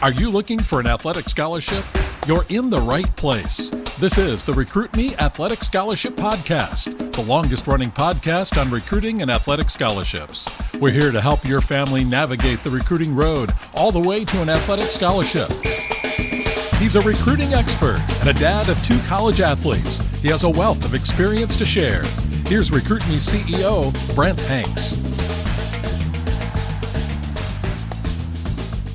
Are you looking for an athletic scholarship? You're in the right place. This is the Recruit Me Athletic Scholarship Podcast, the longest-running podcast on recruiting and athletic scholarships. We're here to help your family navigate the recruiting road all the way to an athletic scholarship. He's a recruiting expert and a dad of 2 college athletes. He has a wealth of experience to share. Here's Recruit Me CEO, Brent Hanks.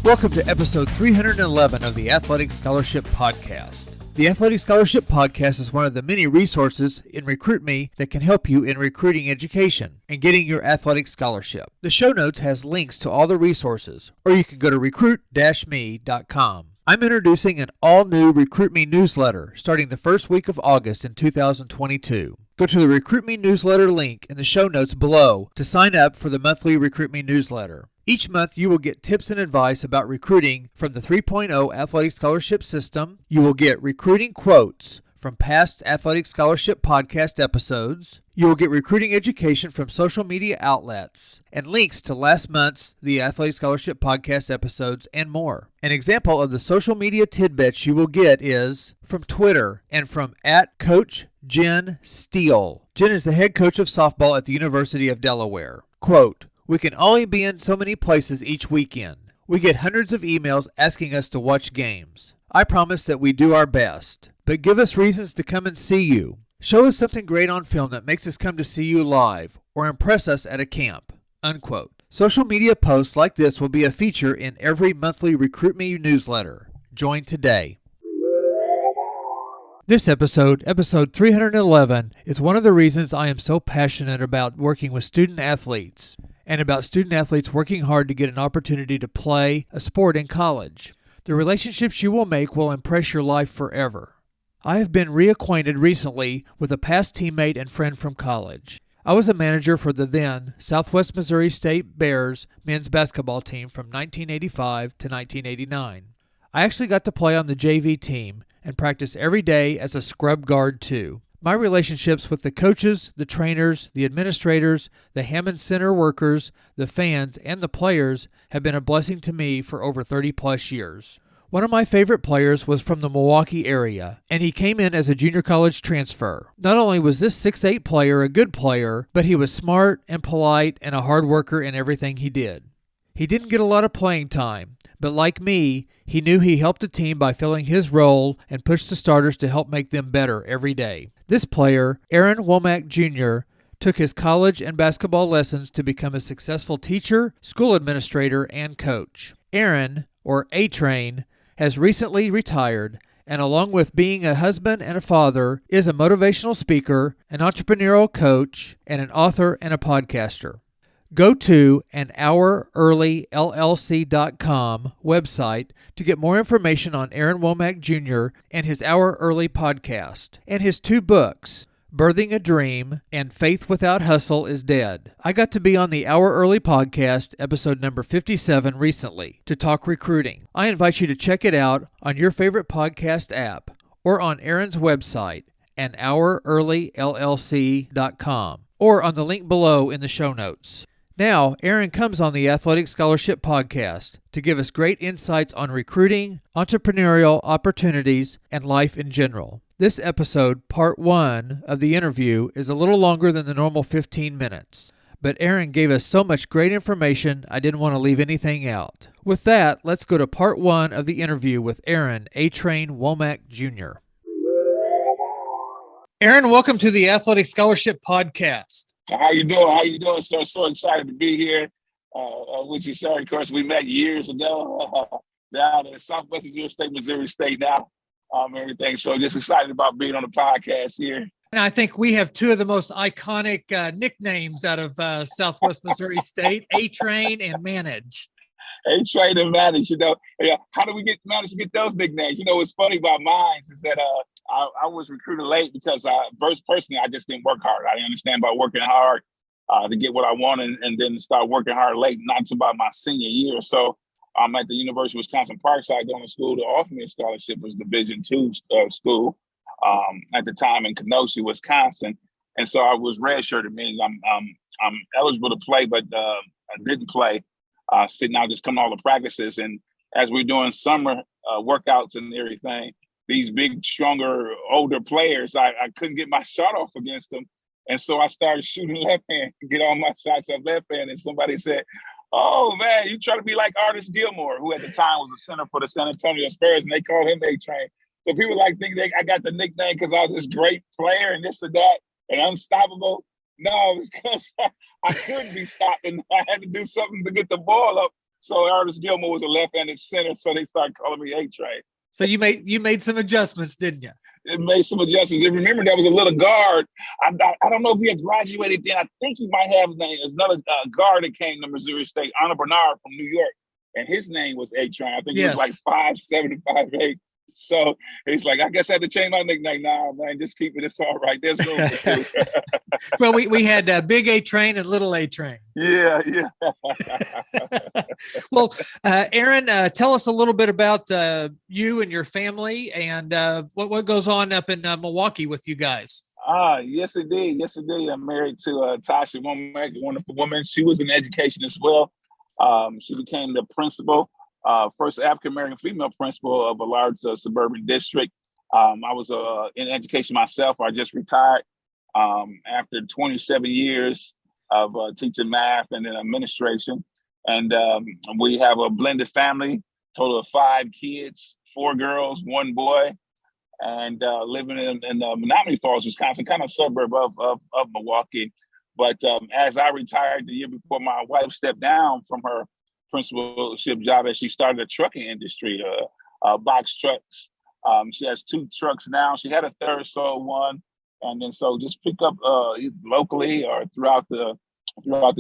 Welcome to episode 311 of the Athletic Scholarship Podcast. The Athletic Scholarship Podcast is one of the many resources in Recruit Me that can help you in recruiting education and getting your athletic scholarship. The show notes has links to all the resources, or you can go to recruit-me.com. I'm introducing an all-new Recruit Me newsletter starting the first week of August in 2022. Go to the Recruit Me newsletter link in the show notes below to sign up for the monthly Recruit Me newsletter. Each month, you will get tips and advice about recruiting from the 3.0 Athletic Scholarship System. You will get recruiting quotes from past Athletic Scholarship Podcast episodes. You will get recruiting education from social media outlets and links to last month's The Athletic Scholarship Podcast episodes and more. An example of the social media tidbits you will get is from Twitter and from @Coach Jen Steele. Jen is the head coach of softball at the University of Delaware. Quote, "We can only be in so many places each weekend. We get hundreds of emails asking us to watch games. I promise that we do our best, but give us reasons to come and see you. Show us something great on film that makes us come to see you live or impress us at a camp." Unquote. Social media posts like this will be a feature in every monthly Recruit Me newsletter. Join today. This episode 311, is one of the reasons I am so passionate about working with student athletes and about student athletes working hard to get an opportunity to play a sport in college. The relationships you will make will impress your life forever. I have been reacquainted recently with a past teammate and friend from college. I was a manager for the then Southwest Missouri State Bears men's basketball team from 1985 to 1989. I actually got to play on the JV team and practice every day as a scrub guard too. My relationships with the coaches, the trainers, the administrators, the Hammond Center workers, the fans, and the players have been a blessing to me for over 30 plus years. One of my favorite players was from the Milwaukee area, and he came in as a junior college transfer. Not only was this 6'8" player a good player, but he was smart and polite and a hard worker in everything he did. He didn't get a lot of playing time, but like me, he knew he helped the team by filling his role and pushed the starters to help make them better every day. This player, Aaron Womack Jr., took his college and basketball lessons to become a successful teacher, school administrator, and coach. Aaron, or A-Train, has recently retired, and along with being a husband and a father, is a motivational speaker, an entrepreneurial coach, and an author and a podcaster. Go to anhourEarlyLLC.com website to get more information on Aaron Womack Jr. and his Hour Early podcast, and his 2 books, Birthing a Dream and Faith Without Hustle is Dead. I got to be on the Hour Early podcast, episode number 57, recently to talk recruiting. I invite you to check it out on your favorite podcast app or on Aaron's website, anhourEarlyLLC.com, or on the link below in the show notes. Now, Aaron comes on the Athletic Scholarship Podcast to give us great insights on recruiting, entrepreneurial opportunities, and life in general. This episode, part 1 of the interview, is a little longer than the normal 15 minutes, but Aaron gave us so much great information I didn't want to leave anything out. With that, let's go to part 1 of the interview with Aaron A-Train Womack Jr. Aaron, welcome to the Athletic Scholarship Podcast. How you doing? How you doing, sir? So excited to be here with you, sir. Of course, we met years ago down in Southwest Missouri State now, everything. So just excited about being on the podcast here. And I think we have 2 of the most iconic nicknames out of Southwest Missouri State, A-Train and Manage. A-Train and Manage, Yeah. How do we manage to get those nicknames? What's funny about mine is that I was recruited late because personally, I just didn't work hard. I didn't understand about working hard to get what I wanted and then start working hard late, not until about my senior year. So I'm at the University of Wisconsin Parkside going to school to offer me a scholarship. It was Division II school at the time in Kenosha, Wisconsin. And so I was redshirted, meaning I'm eligible to play, but I didn't play. Sitting out just coming to all the practices. And as we're doing summer workouts and everything, these big, stronger, older players, I couldn't get my shot off against them. And so I started shooting left hand, get all my shots up left hand. And somebody said, "Oh man, you try to be like Artis Gilmore," who at the time was a center for the San Antonio Spurs, and they called him A-Train. So people think I got the nickname because I was this great player and this or that and unstoppable. No, it was because I couldn't be stopped and I had to do something to get the ball up. So Artis Gilmore was a left-handed center, so they started calling me A-Train. So you made some adjustments, didn't you? It made some adjustments. And remember, that was a little guard. I don't know if he had graduated then. I think he might have. There's another guard that came to Missouri State, Honor Bernard from New York, and his name was A-Train. I think he was like 5'7", 5'8". So he's like, I guess I had to change my nickname. Nah, man, just keep it. It's all right. There's room for two. Well, we had Big A-Train and Little A-Train. Yeah. Well, Aaron, tell us a little bit about you and your family and what goes on up in Milwaukee with you guys. Yes, indeed. I'm married to Tasha Womack, a wonderful woman. She was in education as well. She became the principal, first African-American female principal of a large suburban district. I was in education myself. I just retired after 27 years of teaching math and then administration. And we have a blended family, total of 5 kids, 4 girls, 1 boy, and living in Menominee Falls, Wisconsin, kind of suburb of Milwaukee. But as I retired the year before, my wife stepped down from her principalship job as she started a trucking industry, box trucks. She has 2 trucks now. She had a third sold one. And then so just pick up locally or throughout the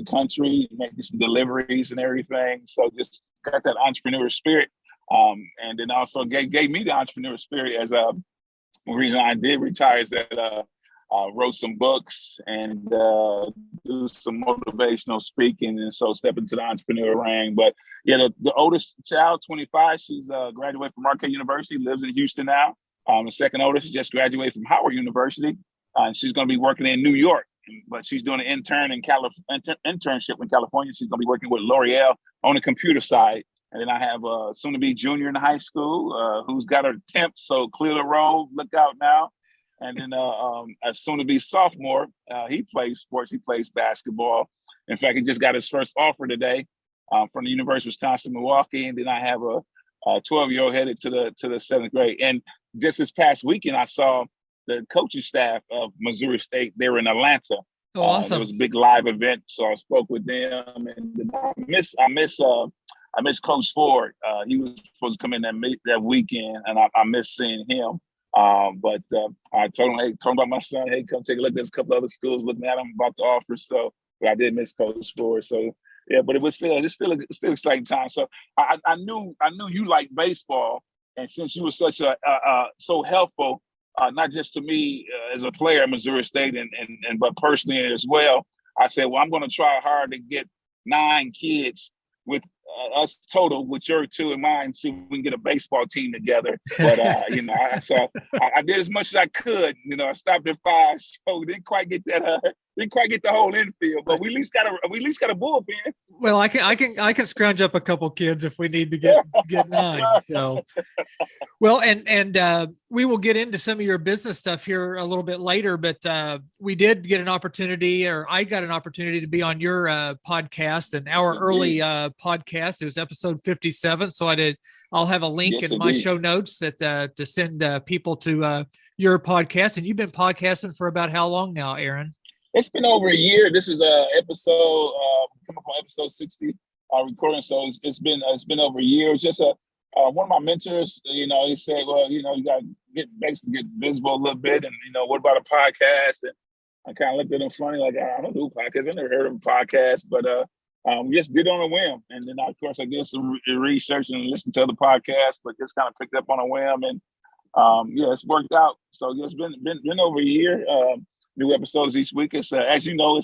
country, making some deliveries and everything. So just got that entrepreneur spirit. And then also gave me the entrepreneur spirit as the reason I did retire is that wrote some books and do some motivational speaking, and so step into the entrepreneur ring. But yeah, the oldest child, 25, she's graduated from Marquette University, lives in Houston now. The second oldest just graduated from Howard University, and she's going to be working in New York, but she's doing an internship in California. She's going to be working with L'Oreal on the computer side. And then I have a soon-to-be junior in high school who's got her temp, so clear the road, look out now. And then a soon-to-be sophomore, he plays sports, he plays basketball. In fact, he just got his first offer today from the University of Wisconsin-Milwaukee. And then I have a 12-year-old headed to the 7th grade. And just this past weekend, I saw the coaching staff of Missouri State. They were in Atlanta. Oh, awesome. It was a big live event, so I spoke with them. And I miss Coach Ford. He was supposed to come in that weekend, and I miss seeing him. But I told him about my son. Hey, come take a look. There's a couple other schools looking at him about to offer. So, but I did miss Coach Ford. So yeah, but it's still exciting time. So I knew you liked baseball, and since you were such so helpful, not just to me as a player at Missouri State and but personally as well, I said, well, I'm going to try hard to get 9 kids with us total, with your 2 and mine, see if we can get a baseball team together. But I did as much as I could. I stopped at 5, so didn't quite get the whole infield. But we at least got a bullpen. Well, I can scrounge up a couple kids if we need to get 9. So, well, and we will get into some of your business stuff here a little bit later. But we did get an opportunity, or I got an opportunity to be on your podcast, and our early podcast. It was episode 57. So I'll have a link in my show notes that to send people to your podcast. And you've been podcasting for about how long now, Aaron? It's been over a year. This is episode come up on episode 60 recording. So it's been over a year. It's just one of my mentors, he said, well, you got to get visible a little bit. And, what about a podcast? And I kind of looked at him funny, like, I don't do podcasts. I never heard of a podcast, but we just did on a whim. And then, of course, I did some research and listened to other podcasts, but just kind of picked up on a whim. And, it's worked out. So it's been over a year. New episodes each week. It's as you know,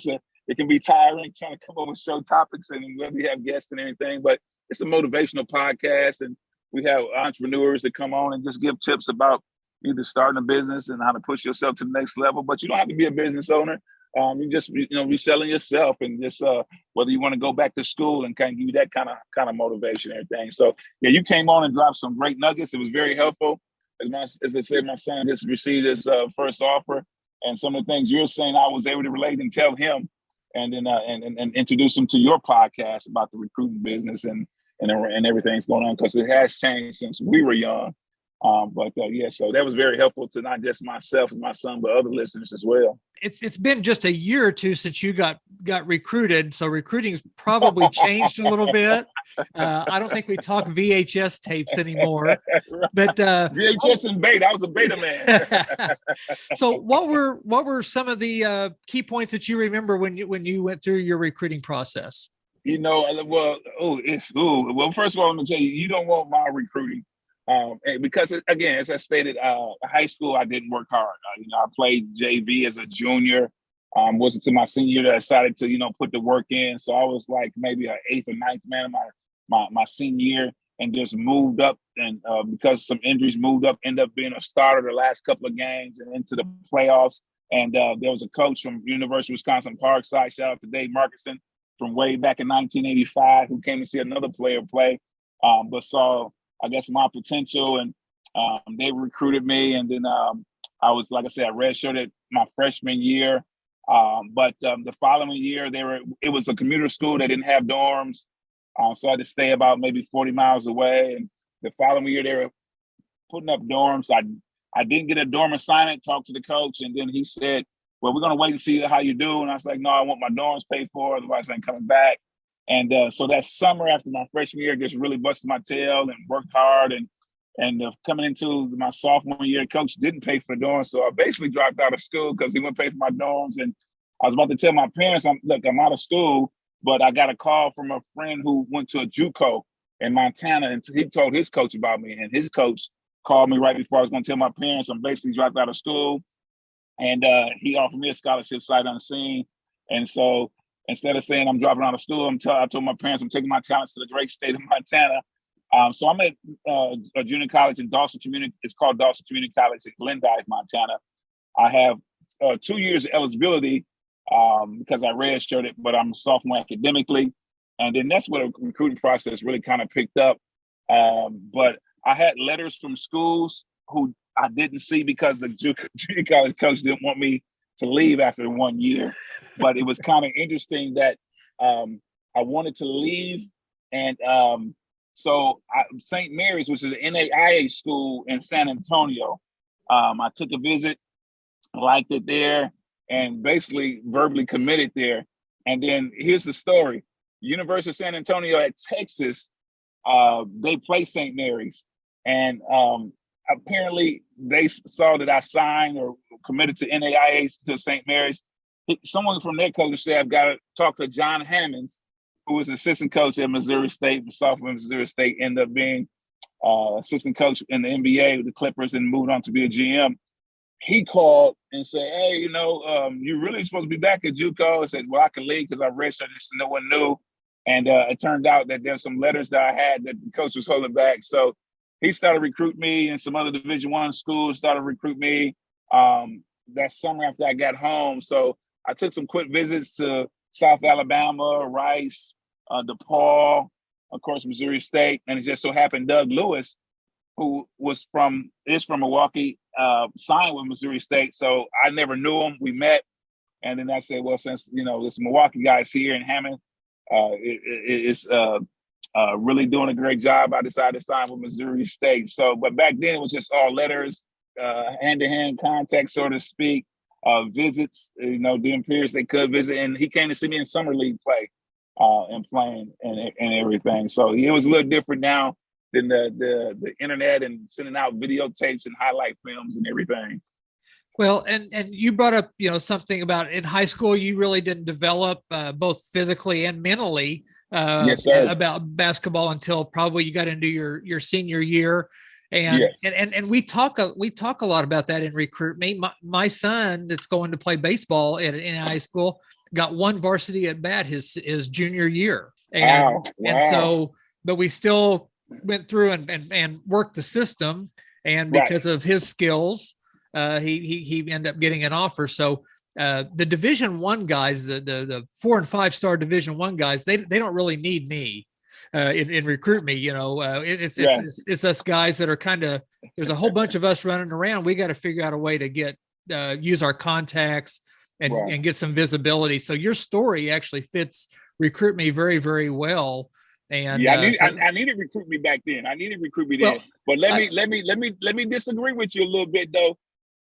it can be tiring trying to come up with show topics and whether we have guests and anything, but it's a motivational podcast, and we have entrepreneurs that come on and just give tips about either starting a business and how to push yourself to the next level. But you don't have to be a business owner. You just, reselling yourself, and just whether you want to go back to school, and kind of give you that kind of motivation and everything. So yeah, you came on and dropped some great nuggets. It was very helpful. As I said, my son just received his first offer, and some of the things you're saying, I was able to relate and tell him, and then and introduce him to your podcast about the recruiting business and everything's going on, because it has changed since we were young. Yeah, so that was very helpful to not just myself and my son, but other listeners as well. It's been just a year or two since you got recruited, so recruiting's probably changed a little bit. I don't think we talk VHS tapes anymore, but VHS and beta. I was a beta man. So what were some of the key points that you remember when you went through your recruiting process? First of all, let me tell you, you don't want my recruiting. Because again, as I stated, high school, I didn't work hard. I played JV as a junior. Wasn't until my senior year that I decided to, put the work in. So I was like maybe an 8th or 9th man my senior year, and just moved up. And because some injuries, moved up, ended up being a starter the last couple of games and into the playoffs. And there was a coach from University of Wisconsin Parkside, shout out to Dave Markinson, from way back in 1985, who came to see another player play, but saw, I guess, my potential, and they recruited me. And then I was, like I said, I redshirted my freshman year. But the following year, it was a commuter school. They didn't have dorms. So I had to stay about maybe 40 miles away. And the following year, they were putting up dorms. I didn't get a dorm assignment, talked to the coach, and then he said, well, we're going to wait and see how you do. And I was like, no, I want my dorms paid for, otherwise I ain't coming back. And so that summer after my freshman year, just really busted my tail and worked hard. And coming into my sophomore year, coach didn't pay for the dorms. So I basically dropped out of school because he wouldn't pay for my dorms. And I was about to tell my parents, I'm out of school, but I got a call from a friend who went to a JUCO in Montana, and he told his coach about me. And his coach called me right before I was going to tell my parents I'm basically dropped out of school. And he offered me a scholarship sight unseen. And so instead of saying I'm dropping out of school, I told my parents I'm taking my talents to the great state of Montana. So I'm at a junior college in Dawson Community. It's called Dawson Community College in Glendive, Montana. I have 2 years of eligibility because I redshirted, but I'm a sophomore academically. And then that's where the recruiting process really kind of picked up. But I had letters from schools who I didn't see because the junior college coach didn't want me to leave after 1 year. But it was kind of interesting that I wanted to leave. And so St. Mary's, which is an NAIA school in San Antonio, I took a visit, liked it there, and basically verbally committed there. And then here's the story. University of San Antonio at Texas, they play St. Mary's. And apparently they saw that I signed or committed to NAIA to St. Mary's. Someone from their coaching staff got to talk to John Hammonds, who was assistant coach at Missouri State, sophomore at Missouri State, ended up being assistant coach in the NBA with the Clippers and moved on to be a GM. He called and said, hey, you're really supposed to be back at JUCO. I said, well, I can leave because I redshirted, so no one knew. And it turned out that there's some letters that I had that the coach was holding back. So he started recruiting me, and some other Division I schools started recruiting me that summer after I got home. So I took some quick visits to South Alabama, Rice, DePaul, of course, Missouri State. And it just so happened Doug Lewis, who is from Milwaukee, signed with Missouri State. So I never knew him. We met. And then I said, well, since, this Milwaukee guy's here in Hammond, is really doing a great job, I decided to sign with Missouri State. So, but back then it was just all letters, hand-to-hand contact, so to speak, visits, during periods they could visit. And he came to see me in summer league play and playing and everything. So it was a little different now than the internet and sending out videotapes and highlight films and everything. Well, and you brought up, something about in high school, you really didn't develop both physically and mentally yes, sir. About basketball until probably you got into your senior year. And, yes. and we talk a lot about that in Recruit Me. My son that's going to play baseball in high school got one varsity at bat his junior year. And, wow. And so, but we still went through and worked the system. And because of his skills, he ended up getting an offer. So the Division I guys, the 4 and 5 star Division I guys, they don't really need me in recruit me. It's us guys that are kind of, there's a whole bunch of us running around. We got to figure out a way to get use our contacts and get some visibility. So your story actually fits recruit me very, very well. And I needed recruit me back then. I needed recruit me then. But let me disagree with you a little bit though.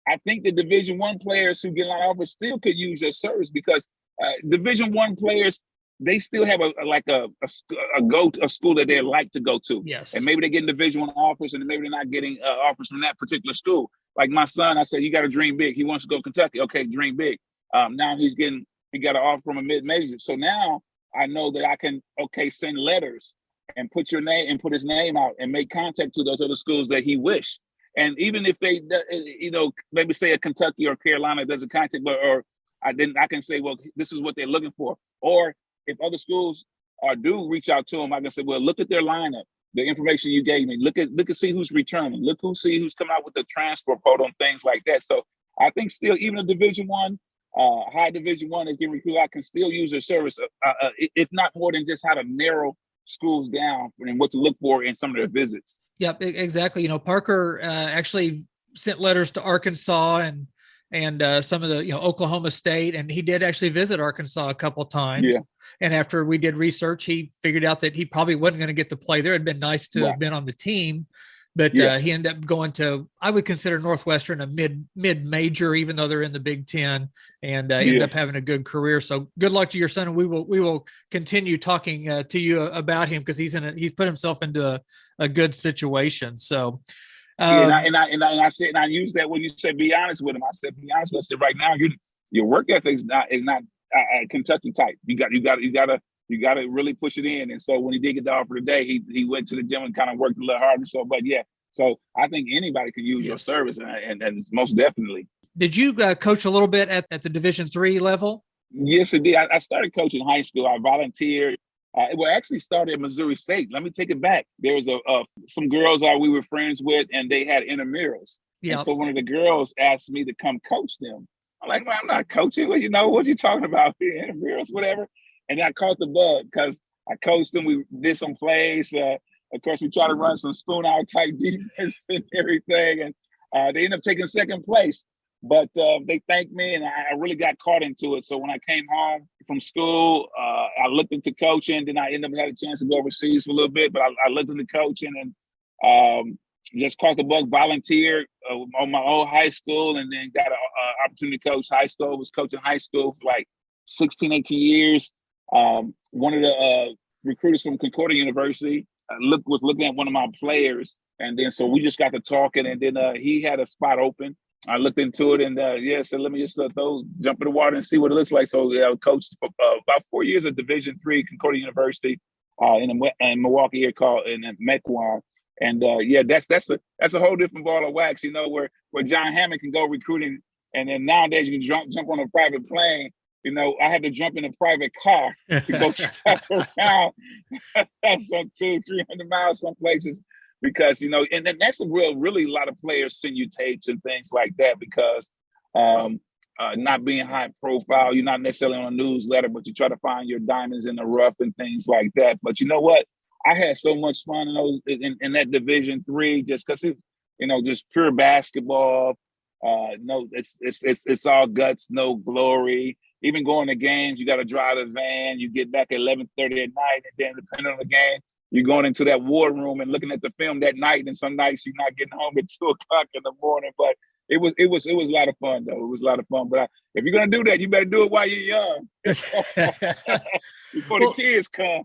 I think the Division I players who get a lot of offers still could use your service, because Division I players, they still have a school that they like to go to. Yes. And maybe they're getting Division I offers, and maybe they're not getting offers from that particular school. Like my son, I said, you got to dream big. He wants to go to Kentucky. Okay, dream big. Now he got an offer from a mid-major. So now I know that I can, send letters and put his name out and make contact to those other schools that he wish. And even if they, maybe say a Kentucky or Carolina doesn't contact, I can say, well, this is what they're looking for. Or if other schools do reach out to them, I can say, well, look at their lineup, the information you gave me. Look at see who's returning. See who's coming out with the transfer portal and things like that. So I think still, even a Division I, high Division I is getting recruited, I can still use their service, if not more than just how to narrow schools down and what to look for in some of their visits. Yep, exactly. Parker actually sent letters to Arkansas and some of the, Oklahoma State, and he did actually visit Arkansas a couple of times. Yeah. And after we did research, he figured out that he probably wasn't going to get to play there. It'd been nice to have been on the team, but he ended up going to, I would consider Northwestern a mid major, even though they're in the Big Ten, and ended up having a good career. So good luck to your son, and we will continue talking to you about him, because he's put himself into a good situation. So. I said, and I used that when you said be honest with him. I said, be honest with him. I said, right now your work ethic is not Kentucky type. You got to really push it in. And so when he did get the offer today, he went to the gym and kind of worked a little harder. So, so I think anybody can use your service, and most definitely. Did you coach a little bit at the Division III level? Yes, I did. I started coaching in high school. I volunteered. It actually started at Missouri State. Let me take it back. There was some girls we were friends with, and they had intramurals. Yeah. So one of the girls asked me to come coach them. I'm like, well, I'm not coaching. Well, what you talking about? Intramurals, whatever. And I caught the bug because I coached them. We did some plays. Of course, we tried to run some spoon out type defense and everything. And they ended up taking second place. But they thanked me, and I really got caught into it. So when I came home from school, I looked into coaching. Then I ended up having a chance to go overseas for a little bit. But I looked into coaching and just caught the bug, volunteered on my old high school, and then got an opportunity to coach high school. Was coaching high school for like 16, 18 years. One of the recruiters from Concordia University was looking at one of my players. And then so we just got to talking, and then he had a spot open. I looked into it and so let me just jump in the water and see what it looks like. So I coached for about 4 years at Division III Concordia University in Milwaukee here called in Mequon. And that's a whole different ball of wax, where John Hammond can go recruiting, and then nowadays you can jump on a private plane. I had to jump in a private car to go travel around some 200-300 miles some places. Because, and that's really a lot of players send you tapes and things like that, because not being high profile, you're not necessarily on a newsletter, but you try to find your diamonds in the rough and things like that. But you know what? I had so much fun in that Division III, just because just pure basketball. No, it's all guts, no glory. Even going to games, you got to drive the van. You get back at 11:30 at night, and then depending on the game, you're going into that war room and looking at the film that night, and some nights you're not getting home at 2:00 in the morning. But it was a lot of fun, though. It was a lot of fun. But if you're gonna do that, you better do it while you're young, before the kids come.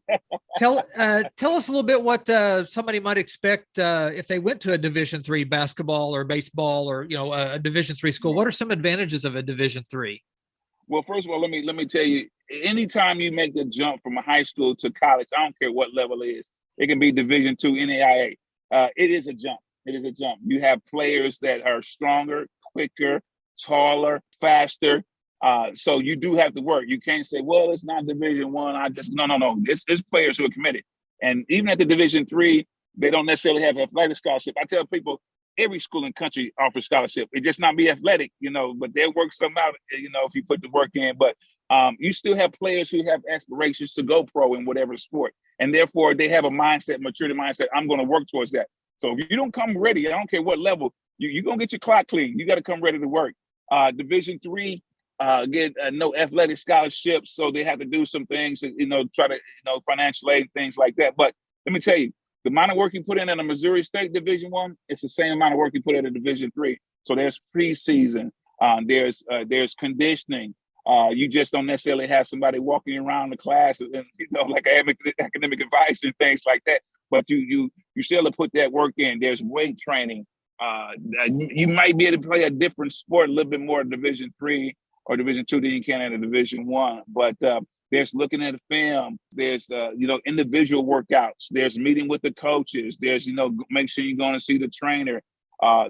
Tell us a little bit what somebody might expect if they went to a Division III basketball or baseball or a Division III school. What are some advantages of a Division III? Well, first of all, let me tell you. Anytime you make the jump from a high school to college, I don't care what level it is. It can be Division II, NAIA. It is a jump. It is a jump. You have players that are stronger, quicker, taller, faster. So you do have to work. You can't say, well, it's not Division I. No. It's players who are committed. And even at the Division III, they don't necessarily have an athletic scholarship. I tell people, every school in the country offers scholarship. It just not be athletic, but they'll work something out, if you put the work in. But you still have players who have aspirations to go pro in whatever sport. And therefore, they have a maturity mindset. I'm going to work towards that. So if you don't come ready, I don't care what level, you're going to get your clock clean. You got to come ready to work. Division III, get no athletic scholarships. So they have to do some things, try to, financial aid, things like that. But let me tell you, the amount of work you put in a Missouri State Division I, it's the same amount of work you put in a Division III. So there's preseason, there's conditioning. You just don't necessarily have somebody walking around the class and like academic advice and things like that. But you still have put that work in. There's weight training. You might be able to play a different sport a little bit more in Division III or Division II than you can in a Division I. But there's looking at the film. There's individual workouts. There's meeting with the coaches. There's make sure you're going to see the trainer.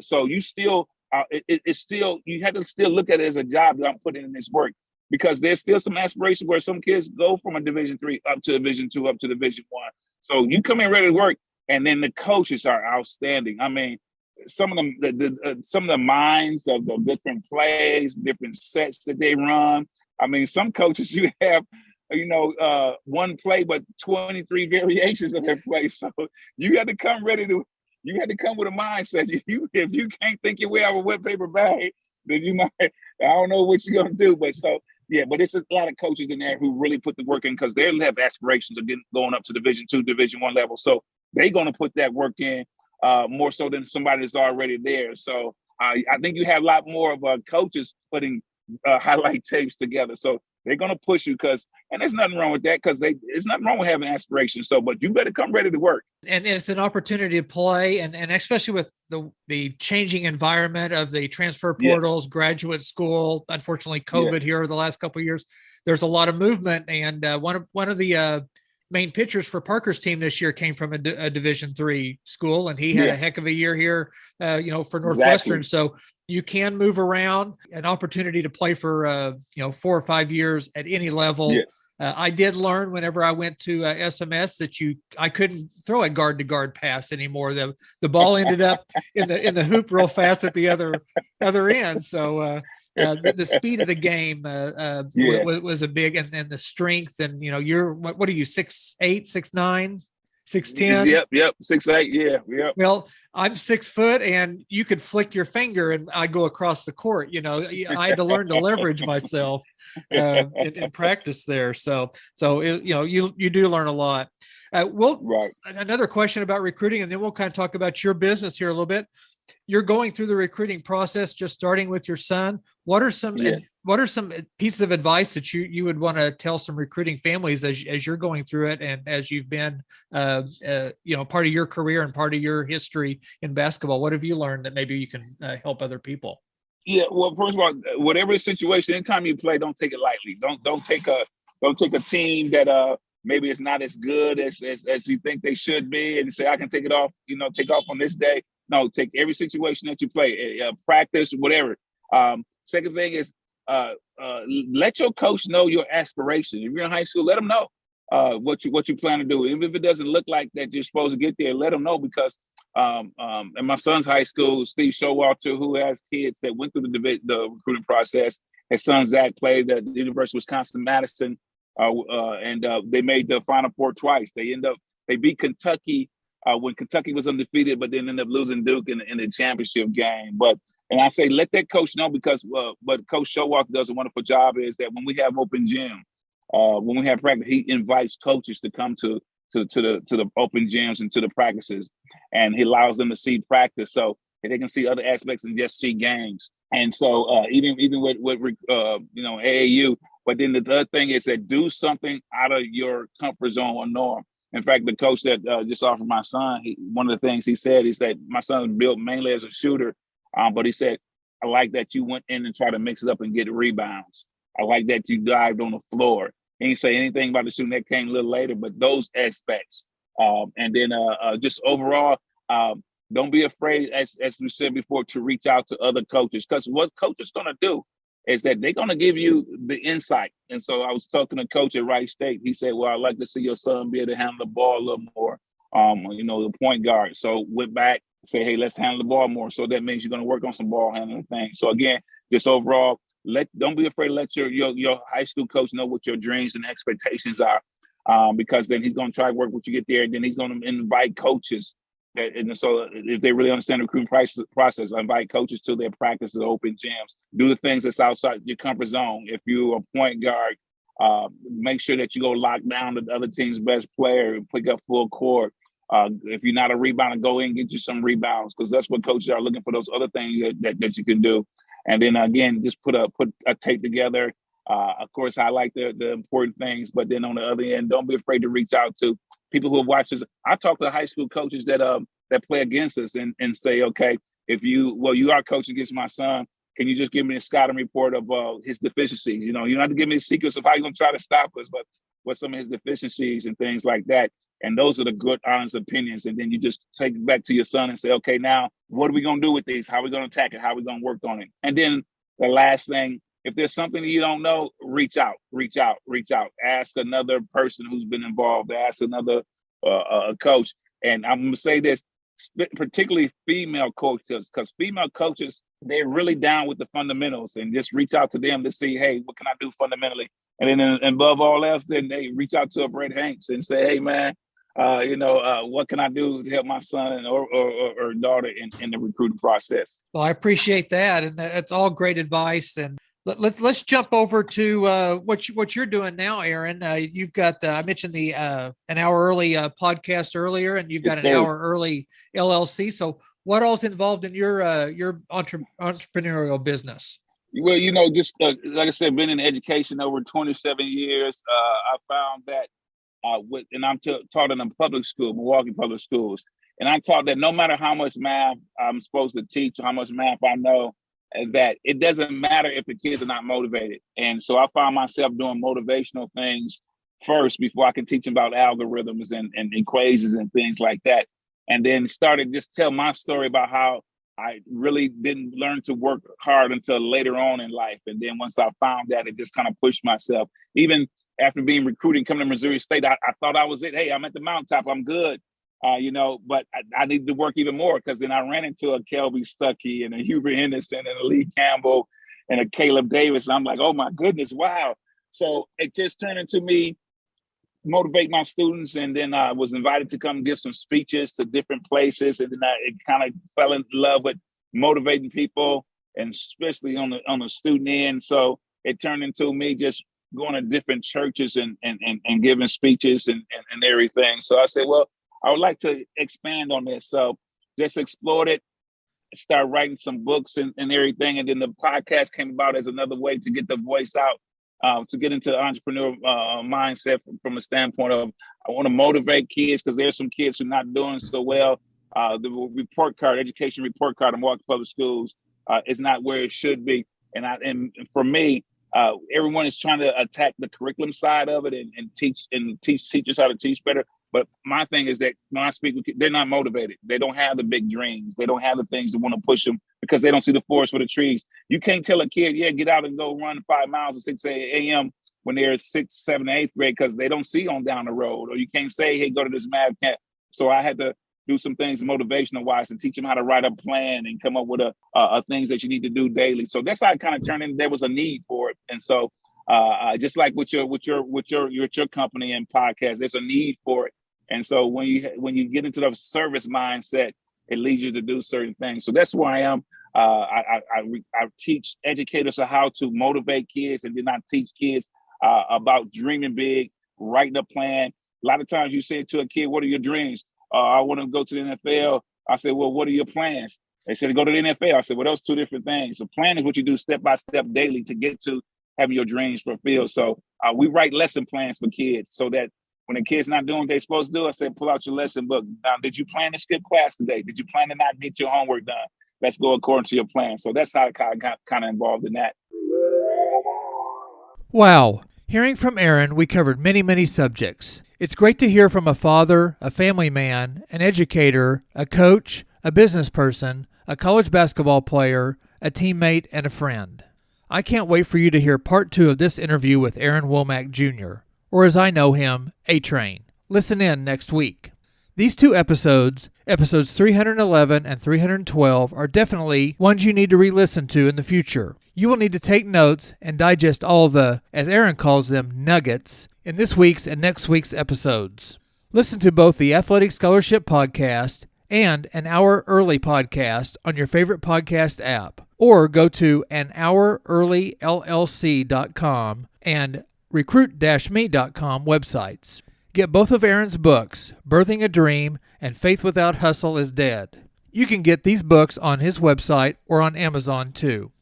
So you still it's still, you have to still look at it as a job that I'm putting in this work, because there's still some aspiration where some kids go from a Division III up to Division II up to Division I. So you come in ready to work, and then the coaches are outstanding. I mean, some of them, some of the minds of the different plays, different sets that they run. I mean, some coaches, you have, one play, but 23 variations of that play. So you got to come you had to come with a mindset. If you can't think your way out of a wet paper bag, then you might, I don't know what you're going to do. But but it's a lot of coaches in there who really put the work in, because they have aspirations of going up to Division II, Division I level. So they're going to put that work in more so than somebody that's already there. So I think you have a lot more of coaches putting highlight tapes together. So they're going to push you, and there's nothing wrong with that, because there's nothing wrong with having aspirations. So, but you better come ready to work. And it's an opportunity to play, and especially with the changing environment of the transfer portals, yes, graduate school. Unfortunately, COVID here the last couple of years, there's a lot of movement. And one of the main pitchers for Parker's team this year came from a Division III school, and he had a heck of a year here, for Northwestern. Exactly. So you can move around, an opportunity to play for, 4 or 5 years at any level. Yes. I did learn whenever I went to SMS that I couldn't throw a guard to guard pass anymore. The ball ended up in the hoop real fast at the other end. So the speed of the game was a big, and the strength, and you're what are you, 6'8", 6'9", 6'10"? Yep, 6'8", yeah. Well, I'm 6 foot, and you could flick your finger and I go across the court. I had to learn to leverage myself in practice there. So you do learn a lot. Another question about recruiting, and then we'll kind of talk about your business here a little bit. You're going through the recruiting process, just starting with your son. What are some pieces of advice that you would want to tell some recruiting families as you're going through it, and as you've been, part of your career and part of your history in basketball? What have you learned that maybe you can help other people? Yeah, well, first of all, whatever the situation, anytime you play, don't take it lightly. Don't take a team that maybe it's not as good as you think they should be, and say, I can take it off, take off on this day. No, take every situation that you play, practice, whatever. Second thing is let your coach know your aspirations. If you're in high school, let them know what you plan to do. Even if it doesn't look like that you're supposed to get there, let them know, because in my son's high school, Steve Showalter, who has kids that went through the recruiting process, his son Zach played at the University of Wisconsin-Madison, and they made the Final Four twice. They beat Kentucky when Kentucky was undefeated, but then ended up losing Duke in the championship game. And I say, let that coach know, because what Coach Showalter does a wonderful job is that when we have open gym, when we have practice, he invites coaches to come to the open gyms and to the practices, and he allows them to see practice so they can see other aspects and just see games. And so even with AAU, but then the other thing is that do something out of your comfort zone or norm. In fact, the coach that just offered my son, one of the things he said is that my son was built mainly as a shooter, but he said, I like that you went in and tried to mix it up and get rebounds. I like that you dived on the floor. He didn't say anything about the shooting. That came a little later, but those aspects. And then just overall, don't be afraid, as we said before, to reach out to other coaches, because what coach is going to do is that they're going to give you the insight. And so I was talking to coach at Wright State. He said, well, I'd like to see your son be able to handle the ball a little more. the point guard. So went back, say, hey, let's handle the ball more. So that means you're going to work on some ball handling things. So again, just overall, don't be afraid to let your high school coach know what your dreams and expectations are, because then he's going to try to work with you, get there, and then he's going to invite coaches. And so if they really understand the recruiting process, invite coaches to their practices, open gyms, do the things that's outside your comfort zone. If you're a point guard, make sure that you go lock down the other team's best player and pick up full court. If you're not a rebounder, go in and get you some rebounds, because that's what coaches are looking for, those other things that you can do. And then again, just put a tape together. Of course, I like the important things, but then on the other end, don't be afraid to reach out to people who have watched us. I talk to high school coaches that play against us and say, okay, you are coaching against my son, can you just give me a scouting report of his deficiencies? You don't have to give me the secrets of how you're going to try to stop us, but what some of his deficiencies and things like that. And those are the good, honest opinions. And then you just take it back to your son and say, okay, now what are we going to do with these? How are we going to attack it? How are we going to work on it? And then the last thing, if there's something that you don't know, reach out. Ask another person who's been involved. Ask another coach. And I'm going to say this, particularly female coaches, because female coaches, they're really down with the fundamentals, and just reach out to them to see, hey, what can I do fundamentally? And then above all else, then they reach out to a Brett Hanks and say, hey, man, what can I do to help my son or daughter in the recruiting process? Well, I appreciate that. And that's all great advice. And let's jump over to what you're doing now, Aaron. You've got, I mentioned the an hour early podcast earlier, and you've got an hour early LLC. So what all's involved in your entrepreneurial business? Well, just like I said, been in education over 27 years. I found that and I'm taught in a public school, Milwaukee Public Schools. And I taught that no matter how much math I'm supposed to teach or how much math I know, that it doesn't matter if the kids are not motivated. And so I found myself doing motivational things first before I can teach them about algorithms and equations and things like that. And then started just tell my story about how I really didn't learn to work hard until later on in life. And then once I found that, it just kind of pushed myself. Even after being recruited, coming to Missouri State, I thought I was it. Hey, I'm at the mountaintop, I'm good. But I needed to work even more, because then I ran into a Kelby Stuckey and a Hubert Henderson and a Lee Campbell and a Caleb Davis. And I'm like, oh my goodness, wow. So it just turned into me motivate my students. And then I was invited to come give some speeches to different places. And then it kind of fell in love with motivating people, and especially on the student end. So it turned into me just going to different churches and giving speeches and everything. So I said, well, I would like to expand on this. So just explored it, start writing some books and everything. And then the podcast came about as another way to get the voice out, to get into the entrepreneur mindset from a standpoint of, I want to motivate kids, because there's some kids who are not doing so well. The report card, education report card in Milwaukee Public Schools is not where it should be. And for me, everyone is trying to attack the curriculum side of it and teach teachers how to teach better. But my thing is that when I speak with kids, they're not motivated. They don't have the big dreams. They don't have the things that want to push them, because they don't see the forest for the trees. You can't tell a kid, yeah, get out and go run 5 miles at 6 a.m. when they're 6th, 7th, 8th grade, because they don't see on down the road. Or you can't say, hey, go to this math camp. So I had to do some things motivational wise and teach them how to write a plan and come up with things that you need to do daily. So that's how it kind of turned into, there was a need for it. And so just like with your company and podcast, there's a need for it. And so when you get into the service mindset, it leads you to do certain things. So that's where I am. I teach educators how to motivate kids, and then I teach kids about dreaming big, writing a plan. A lot of times you say to a kid, what are your dreams? I want to go to the NFL. I said, well, what are your plans? They said, go to the NFL. I said, well, those two different things. The plan is what you do step by step daily to get to having your dreams fulfilled. So we write lesson plans for kids, so that when a kid's not doing what they're supposed to do, I said, pull out your lesson book. Now, did you plan to skip class today? Did you plan to not get your homework done? Let's go according to your plan. So that's how I got kind of involved in that. Wow. Hearing from Aaron, we covered many, many subjects. It's great to hear from a father, a family man, an educator, a coach, a business person, a college basketball player, a teammate, and a friend. I can't wait for you to hear part 2 of this interview with Aaron Womack Jr., or as I know him, A-Train. Listen in next week. These two episodes 311 and 312, are definitely ones you need to re-listen to in the future. You will need to take notes and digest all the, as Aaron calls them, nuggets in this week's and next week's episodes. Listen to both the Athletic Scholarship Podcast and an Hour Early Podcast on your favorite podcast app, or go to anourearlyllc.com and recruit-me.com websites. Get both of Aaron's books, Birthing a Dream and Faith Without Hustle is Dead. You can get these books on his website or on Amazon too.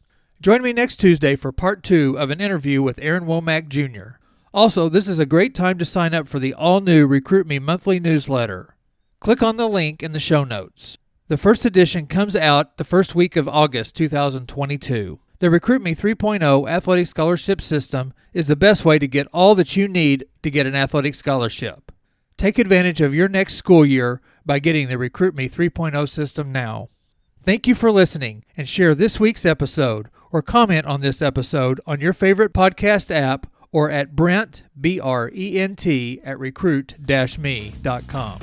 Join me next Tuesday for part 2 of an interview with Aaron Womack Jr. Also, this is a great time to sign up for the all-new Recruit Me monthly newsletter. Click on the link in the show notes. The first edition comes out the first week of August 2022. The Recruit Me 3.0 Athletic Scholarship System is the best way to get all that you need to get an athletic scholarship. Take advantage of your next school year by getting the Recruit Me 3.0 system now. Thank you for listening, and share this week's episode or comment on this episode on your favorite podcast app or at Brent, BRENT, at recruit-me.com.